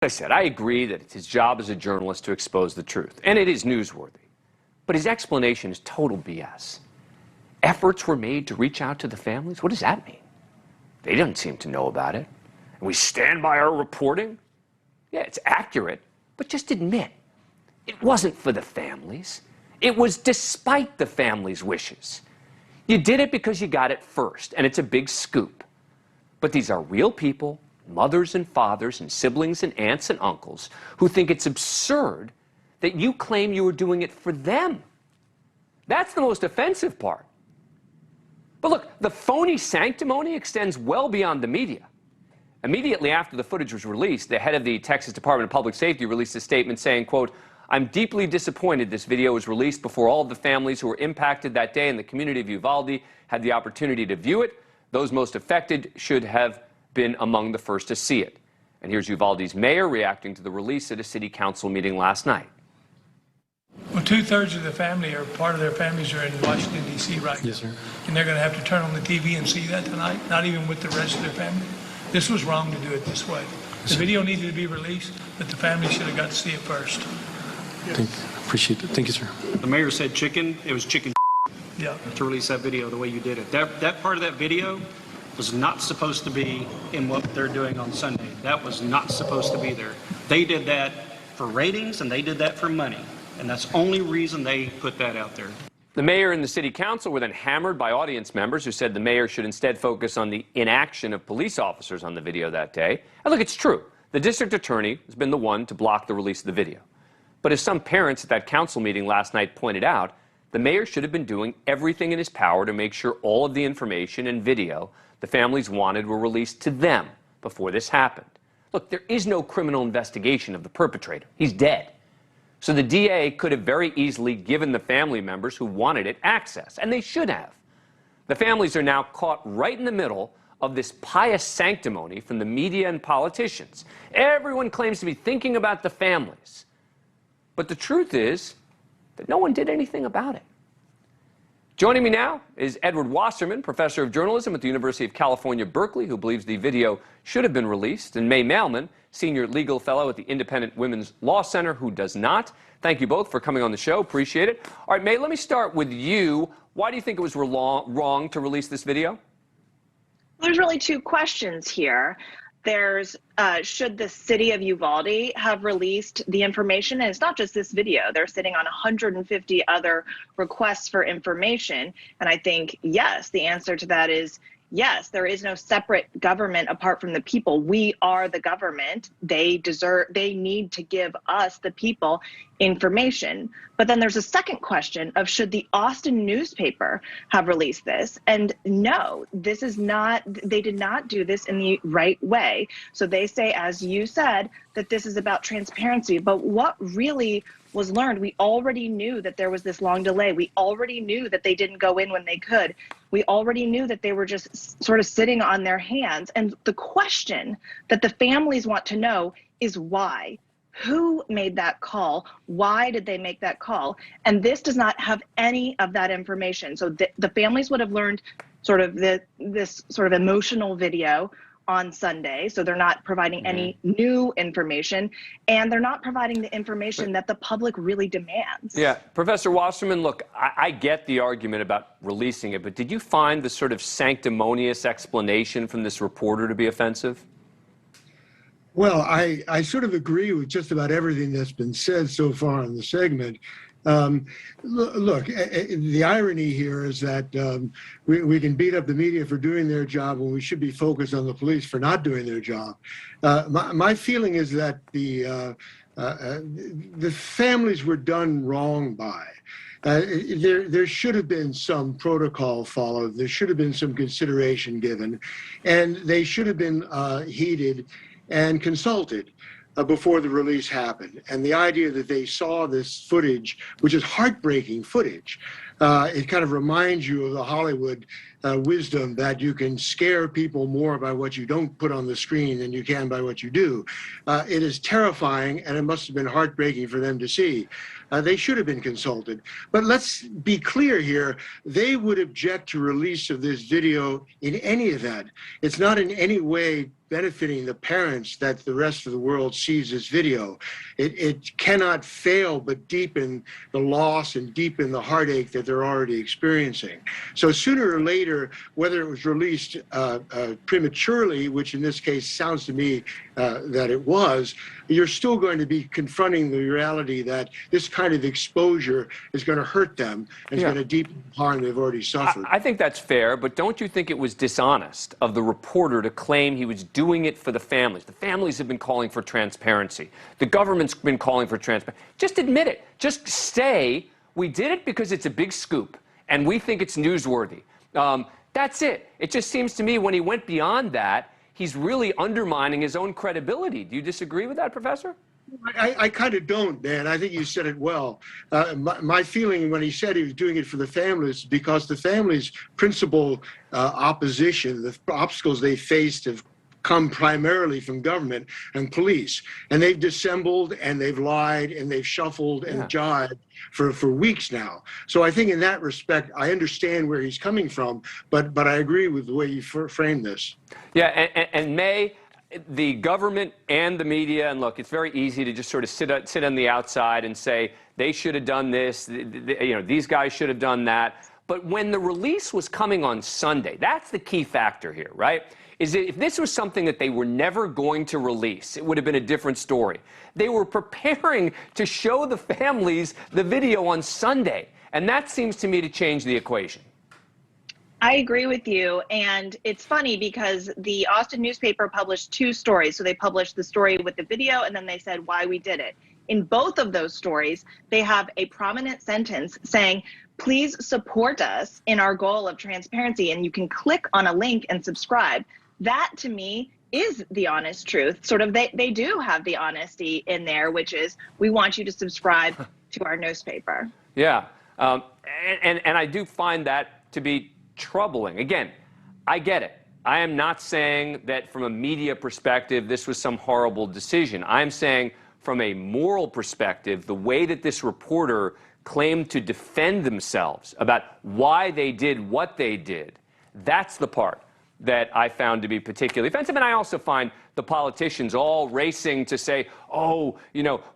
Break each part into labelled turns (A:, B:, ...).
A: I said, I agree that it's his job as a journalist to expose the truth, and it is newsworthy. But his explanation is total BS. Efforts were made to reach out to the families? What does that mean? They didn't seem to know about it. And we stand by our reporting? Yeah, it's accurate, but just admit, it wasn't for the families. It was despite the families' wishes. You did it because you got it first, and it's a big scoop. But these are real people, mothers and fathers and siblings and aunts and uncles, who think it's absurd that you claim you were doing it for them. That's the most offensive part. But look, the phony sanctimony extends well beyond the media. Immediately after the footage was released, the head of the Texas Department of Public Safety released a statement saying, quote, "I'm deeply disappointed this video was released before all of the families who were impacted that day in the community of Uvalde had the opportunity to view it. Those most affected should have been among the first to see it." And here's Uvalde's mayor reacting to the release at a city council meeting last night.
B: Well, 2/3 of the family or part of their families are in Washington, D.C. right now.
C: Yes, sir.
B: And they're going to have to turn on the TV and see that tonight, not even with the rest of their family. This was wrong to do it this way. The video needed to be released, but the family should have got to see it first.
C: Appreciate it. Thank you, sir.
D: The mayor said chicken. It was chicken
B: Yeah.
D: to release that video the way you did it. That part of that video was not supposed to be in what they're doing on Sunday. That was not supposed to be there. They did that for ratings and they did that for money. And that's the only reason they put that out there.
A: The mayor and the city council were then hammered by audience members who said the mayor should instead focus on the inaction of police officers on the video that day. And look, it's true. The district attorney has been the one to block the release of the video. But as some parents at that council meeting last night pointed out, the mayor should have been doing everything in his power to make sure all of the information and video the families wanted were released to them before this happened. Look, there is no criminal investigation of the perpetrator. He's dead. So the DA could have very easily given the family members who wanted it access, and they should have. The families are now caught right in the middle of this pious sanctimony from the media and politicians. Everyone claims to be thinking about the families. But the truth is that no one did anything about it. Joining me now is Edward Wasserman, professor of journalism at the University of California, Berkeley, who believes the video should have been released, and May Mailman, senior legal fellow at the Independent Women's Law Center, who does not. Thank you both for coming on the show. Appreciate it. All right, May, let me start with you. Why do you think it was wrong to release this video?
E: There's really two questions here. There's, should the city of Uvalde have released the information? And it's not just this video. They're sitting on 150 other requests for information. And I think, yes, the answer to that is yes, there is no separate government apart from the people. We are the government. They need to give us, the people, information. But then there's a second question of, should the Austin newspaper have released this? And no, this is not, they did not do this in the right way. So they say, as you said, that this is about transparency. But what really was learned, we already knew that there was this long delay. We already knew that they didn't go in when they could. We already knew that they were just sort of sitting on their hands. And the question that the families want to know is why? Who made that call? Why did they make that call? And this does not have any of that information. So the families would have learned sort of this sort of emotional video on Sunday. So they're not providing any new information, and they're not providing the information that the public really demands.
A: Yeah, Professor Wasserman, look, I get the argument about releasing it, but did you find the sort of sanctimonious explanation from this reporter to be offensive?
F: Well, I sort of agree with just about everything that's been said so far in the segment. Look, the irony here is that we can beat up the media for doing their job when we should be focused on the police for not doing their job. My feeling is that the families were done wrong by. There should have been some protocol followed. There should have been some consideration given, and they should have been heeded and consulted before the release happened. And the idea that they saw this footage, which is heartbreaking footage, it kind of reminds you of the Hollywood wisdom that you can scare people more by what you don't put on the screen than you can by what you do. It is terrifying, and it must have been heartbreaking for them to see. They should have been consulted. But let's be clear here. They would object to release of this video in any event. It's not in any way benefiting the parents that the rest of the world sees this video. It cannot fail but deepen the loss and deepen the heartache that they're already experiencing. So sooner or later, whether it was released prematurely, which in this case sounds to me that it was, you're still going to be confronting the reality that this kind of exposure is going to hurt them and is going to deepen the harm they've already suffered.
A: I think that's fair, but don't you think it was dishonest of the reporter to claim he was doing it for the families? The families have been calling for transparency. The government's been calling for transparency. Just admit it. Just say, we did it because it's a big scoop, and we think it's newsworthy. That's it. It just seems to me when he went beyond that, he's really undermining his own credibility. Do you disagree with that, Professor?
F: I kind of don't, Dan. I think you said it well. My feeling when he said he was doing it for the families, because the families' principal opposition, the obstacles they faced have come primarily from government and police. And they've dissembled and they've lied and they've shuffled and jived for weeks now. So I think in that respect, I understand where he's coming from, but I agree with the way you framed this.
A: Yeah, and May, the government and the media, and look, it's very easy to just sort of sit on the outside and say they should have done this, these guys should have done that. But when the release was coming on Sunday, that's the key factor here, right? Is that if this was something that they were never going to release, it would have been a different story. They were preparing to show the families the video on Sunday, and that seems to me to change the equation.
E: I agree with you. And it's funny because the Austin newspaper published two stories. So they published the story with the video, and then they said why we did it. In both of those stories, they have a prominent sentence saying, please support us in our goal of transparency. And you can click on a link and subscribe. That to me is the honest truth. Sort of they do have the honesty in there, which is we want you to subscribe to our newspaper.
A: Yeah. And I do find that to be troubling. Again, I get it. I am not saying that from a media perspective, this was some horrible decision. I'm saying from a moral perspective, the way that this reporter claimed to defend themselves about why they did what they did, that's the part that I found to be particularly offensive. And I also find the politicians all racing to say, oh,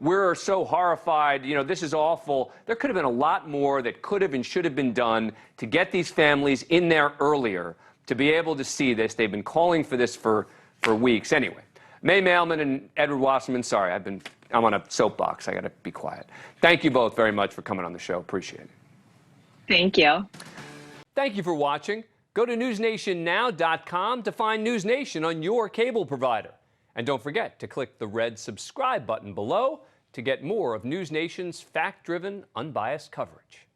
A: we're so horrified, this is awful. There could have been a lot more that could have and should have been done to get these families in there earlier to be able to see this. They've been calling for this for weeks. Anyway, May Mailman and Edward Wasserman, sorry, I'm on a soapbox. I got to be quiet. Thank you both very much for coming on the show. Appreciate it.
E: Thank you.
A: Thank you for watching. Go to newsnationnow.com to find NewsNation on your cable provider. And don't forget to click the red subscribe button below to get more of NewsNation's fact-driven, unbiased coverage.